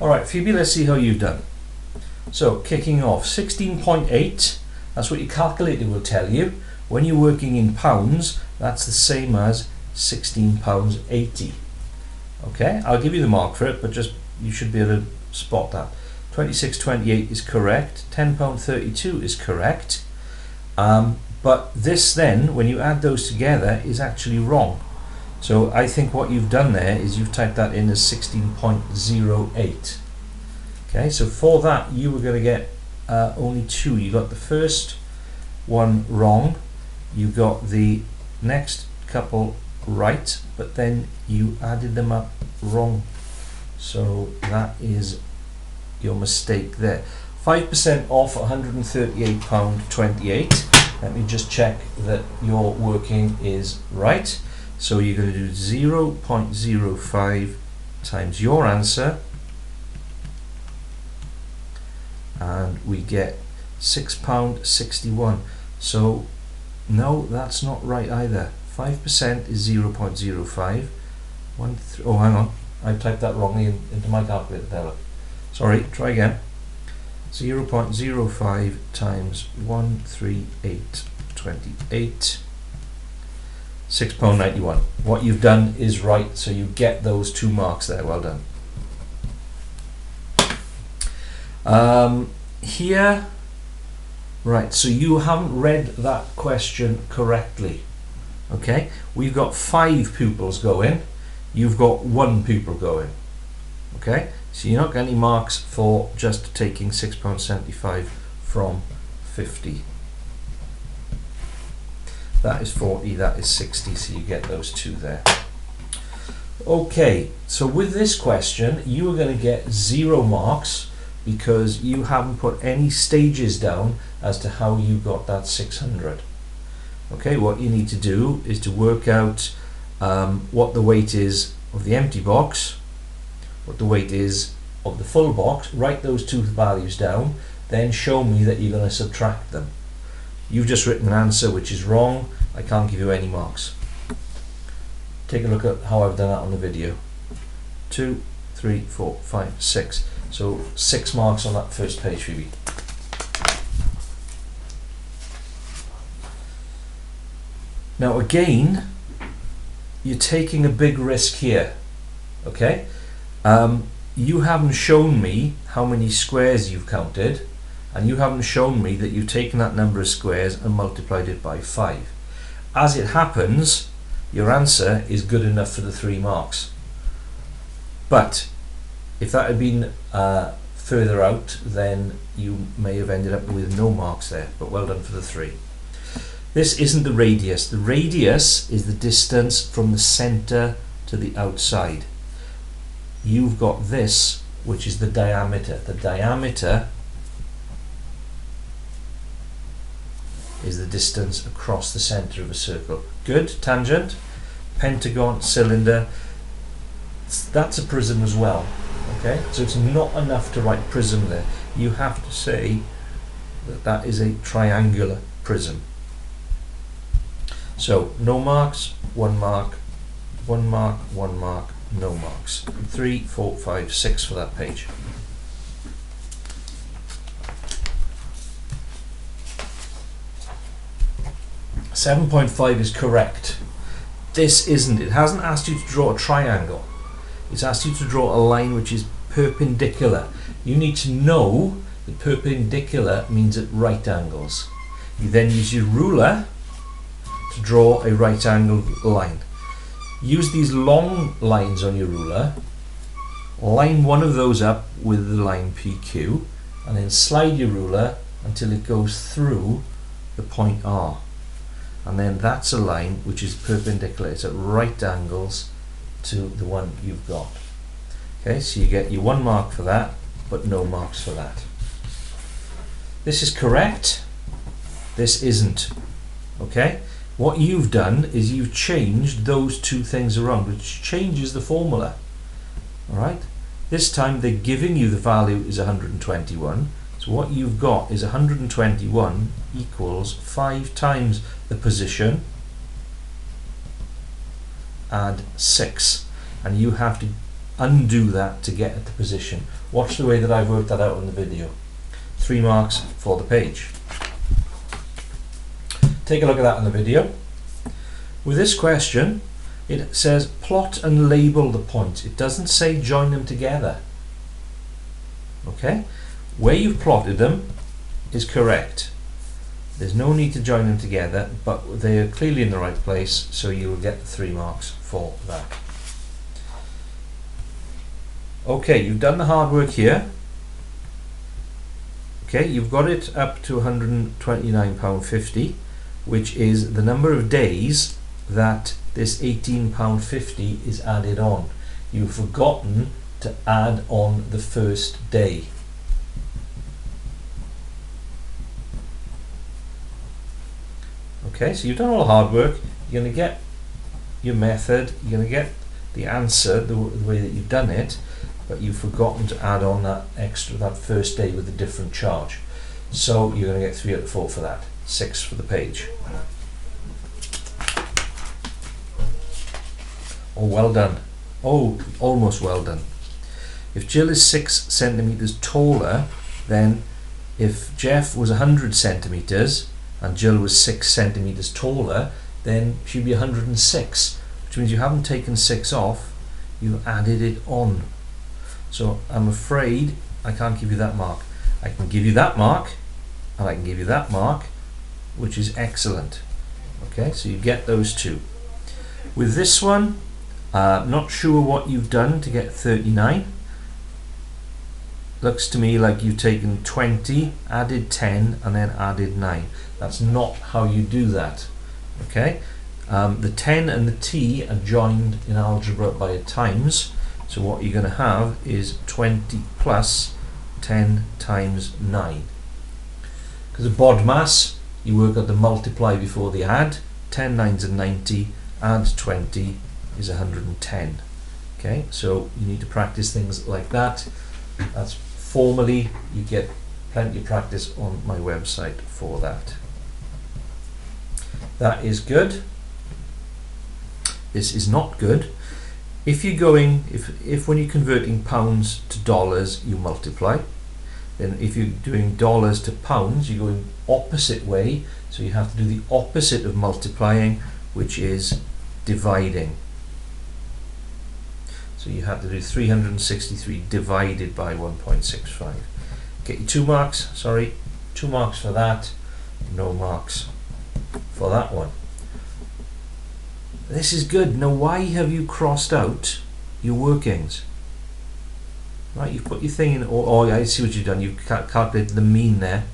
Alright, Phoebe, let's see how you've done. So, kicking off, 16.8, that's what your calculator will tell you. When you're working in pounds, that's the same as £16.80. Okay, I'll give you the mark for it, but just you should be able to spot that. 26.28 is correct, £10.32 is correct, but this then, when you add those together, is actually wrong. So I think what you've done there is you've typed that in as 16.08. Okay, so for that you were going to get only 2. You got the first one wrong, you got the next couple right, but then you added them up wrong. So that is your mistake there. 5% off £138.28. Let me just check that your working is right. So you're going to do 0.05 times your answer, and we get £6.61. So no, that's not right either. 5% is 0.05. Oh, hang on, I typed that wrongly into my calculator there. Sorry, try again. 0.05 times 138.28, £6.91. What you've done is right, so you get those 2 marks there. Well done. Here, right, so you haven't read that question correctly. Okay, we've got 5 pupils going, you've got 1 pupil going. Okay, so you're not getting any marks for just taking £6.75 from 50. That is 40, that is 60, so you get those 2 there. Okay, so with this question, you are going to get 0 marks because you haven't put any stages down as to how you got that 600. Okay, what you need to do is to work out what the weight is of the empty box, what the weight is of the full box, write those 2 values down, then show me that you're going to subtract them. You've just written an answer which is wrong. I can't give you any marks. Take a look at how I've done that on the video. 2, 3, 4, 5, 6. So 6 marks on that first page, Phoebe. Now again, you're taking a big risk here. Okay? You haven't shown me how many squares you've counted, and you haven't shown me that you've taken that number of squares and multiplied it by 5. As it happens, your answer is good enough for the 3 marks. But if that had been further out, then you may have ended up with no marks there, but well done for the 3. This isn't the radius. The radius is the distance from the center to the outside. You've got this, which is the diameter. The diameter is the distance across the center of a circle. Good, tangent, pentagon, cylinder. That's a prism as well. Okay, so it's not enough to write prism there. You have to say that that is a triangular prism. So no marks, 1 mark, 1 mark, 1 mark, no marks. 3, 4, 5, 6 for that page. .5 is correct. This isn't. It hasn't asked you to draw a triangle. It's asked you to draw a line which is perpendicular. You need to know that perpendicular means at right angles. You then use your ruler to draw a right angled line. Use these long lines on your ruler, line one of those up with the line PQ, and then slide your ruler until it goes through the point R. And then that's a line which is perpendicular. It's at right angles to the one you've got. Okay, so you get your 1 mark for that, but no marks for that. This is correct. This isn't. Okay? What you've done is you've changed those 2 things around, which changes the formula. Alright? This time they're giving you the value is 121. So what you've got is 121 equals 5 times the position, add 6. And you have to undo that to get at the position. Watch the way that I've worked that out in the video. 3 marks for the page. Take a look at that in the video. With this question, it says plot and label the points. It doesn't say join them together. Okay? Where you've plotted them is correct. There's no need to join them together, but they are clearly in the right place, so you will get the 3 marks for that. Okay, you've done the hard work here. Okay, you've got it up to £129.50, which is the number of days that this £18.50 is added on. You've forgotten to add on the first day. Okay, so you've done all the hard work. You're going to get your method, you're going to get the answer the way that you've done it, but you've forgotten to add on that extra, that first day with a different charge. So you're going to get 3 out of 4 for that. 6 for the page. Oh, well done. Oh, almost well done. If Jill is 6 centimeters taller, then if Jeff was 100 centimeters and Jill was 6 centimeters taller, then she'd be 106, which means you haven't taken 6 off, you've added it on. So I'm afraid I can't give you that mark. I can give you that mark, and I can give you that mark, which is excellent. Okay, so you get those 2. With this one, not sure what you've done to get 39. Looks to me like you've taken 20, added 10, and then added 9. That's not how you do that. Okay, the 10 and the t are joined in algebra by a times. So what you're going to have is 20 plus 10 times 9. Because of BODMAS, you work out the multiply before the add. 10 nines are 90, add 20 is 110. Okay, so you need to practice things like that. That's formally, you get plenty of practice on my website for that. That is good. This is not good. If you're going, if when you're converting pounds to dollars you multiply, then if you're doing dollars to pounds you're going opposite way, so you have to do the opposite of multiplying, which is dividing. So you have to do 363 divided by 1.65. Get you 2 marks, sorry, 2 marks for that, no marks for that one. This is good. Now why have you crossed out your workings? Right, you've put your thing in, oh I see what you've done, you've calculated the mean there,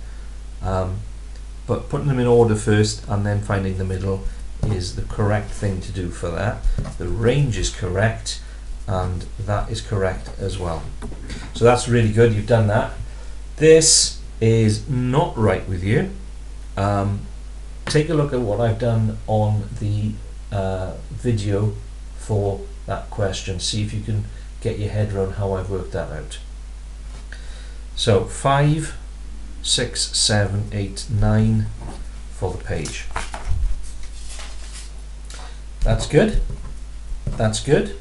but putting them in order first and then finding the middle is the correct thing to do for that. The range is correct and that is correct as well. So that's really good, you've done that. This is not right with you. Take a look at what I've done on the video for that question. See if you can get your head around how I've worked that out. So 5, 6, 7, 8, 9 for the page. That's good. That's good.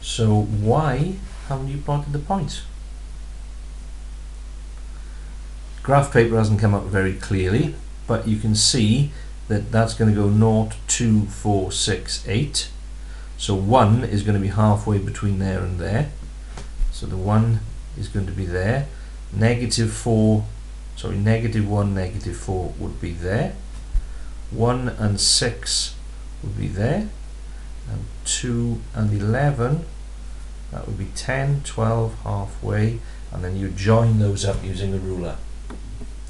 So why haven't you plotted the points? Graph paper hasn't come up very clearly, but you can see that that's going to go 0, 2, 4, 6, 8. So 1 is going to be halfway between there and there. So the 1 is going to be there. Negative 4, sorry, negative 1, negative 4 would be there. 1 and 6 would be there. And 2 and 11, that would be 10, 12, halfway. And then you join those up using a ruler.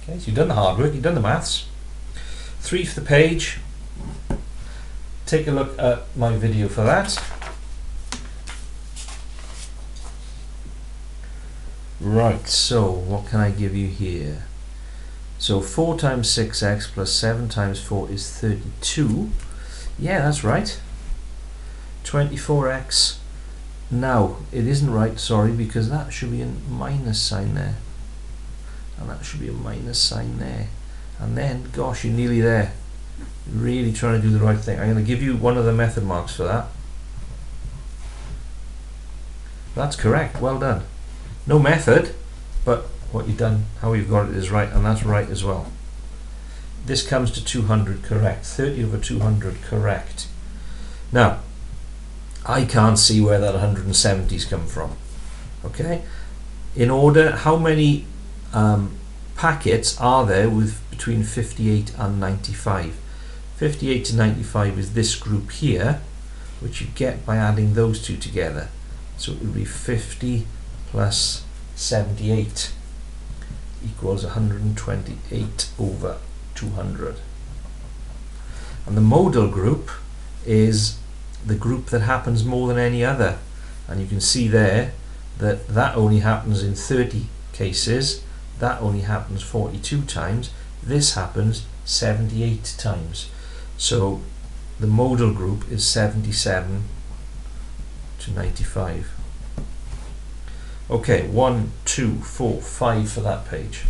Okay, so you've done the hard work, you've done the maths. 3 for the page. Take a look at my video for that. Right, so what can I give you here? So 4 times 6x plus 7 times 4 is 32. Yeah, that's right. 24x. Now, it isn't right, sorry, because that should be a minus sign there. And that should be a minus sign there. And then, gosh, you're nearly there. You're really trying to do the right thing. I'm going to give you one of the method marks for that. That's correct. Well done. No method, but what you've done, how you've got it is right, and that's right as well. This comes to 200 correct. 30 over 200 correct. Now, I can't see where that 170's come from. Okay? In order, how many packets are there with between 58 and 95? 58 to 95 is this group here, which you get by adding those two together. So it would be 50 plus 78 equals 128 over 200. And the modal group is the group that happens more than any other. And you can see there that that only happens in 30 cases, that only happens 42 times, this happens 78 times. So the modal group is 77 to 95. Okay, 1, 2, 4, 5 for that page.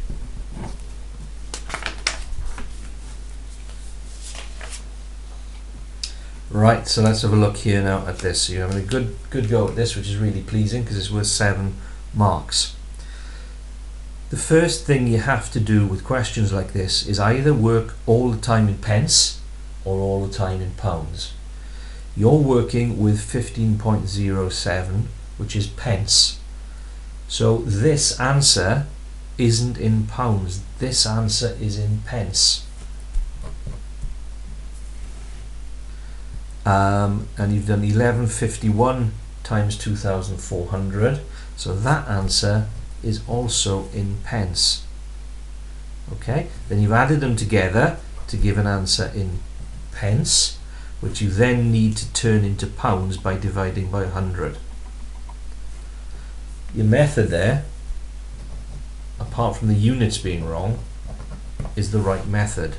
Right, so let's have a look here now at this. So you're having a good go at this, which is really pleasing because it's worth 7 marks. The first thing you have to do with questions like this is either work all the time in pence or all the time in pounds. You're working with 15.07, which is pence. So this answer isn't in pounds, this answer is in pence. And you've done 1151 times 2,400, so that answer is also in pence. Okay, then you've added them together to give an answer in pence, which you then need to turn into pounds by dividing by 100. Your method there, apart from the units being wrong, is the right method.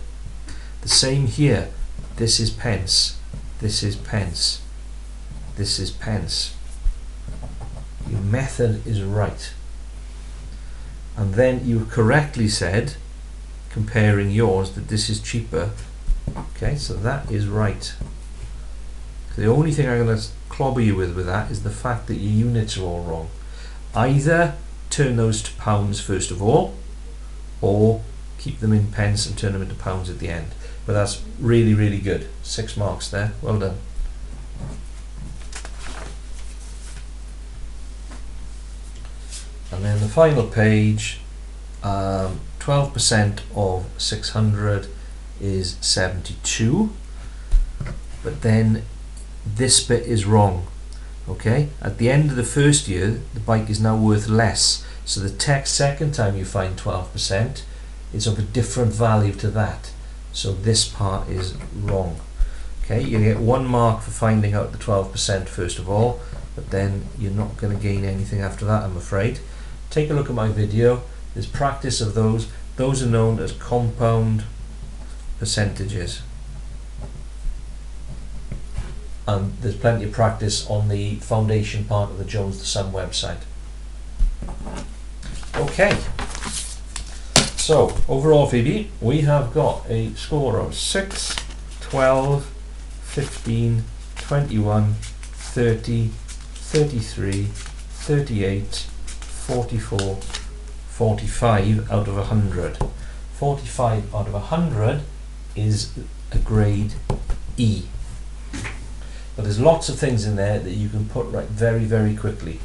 The same here, this is pence, this is pence, this is pence. Your method is right. And then you correctly said, comparing yours, that this is cheaper. Okay, so that is right. The only thing I'm going to clobber you with that is the fact that your units are all wrong. Either turn those to pounds first of all, or keep them in pence and turn them into pounds at the end. But that's really, really good. 6 marks there. Well done. And then the final page, 12% of 600 is 72, but then this bit is wrong. Okay, at the end of the first year the bike is now worth less, so the second time you find 12% is of a different value to that, so this part is wrong. Okay, you get 1 mark for finding out the 12% first of all, but then you're not going to gain anything after that, I'm afraid. Take a look at my video, there's practice of those are known as compound percentages. And there's plenty of practice on the foundation part of the Jones the Sun website. Okay, so overall, Phoebe, we have got a score of 6, 12, 15, 21, 30, 33, 38, 44, 45 out of 100. 45 out of 100 is a grade E. But there's lots of things in there that you can put right very, very quickly.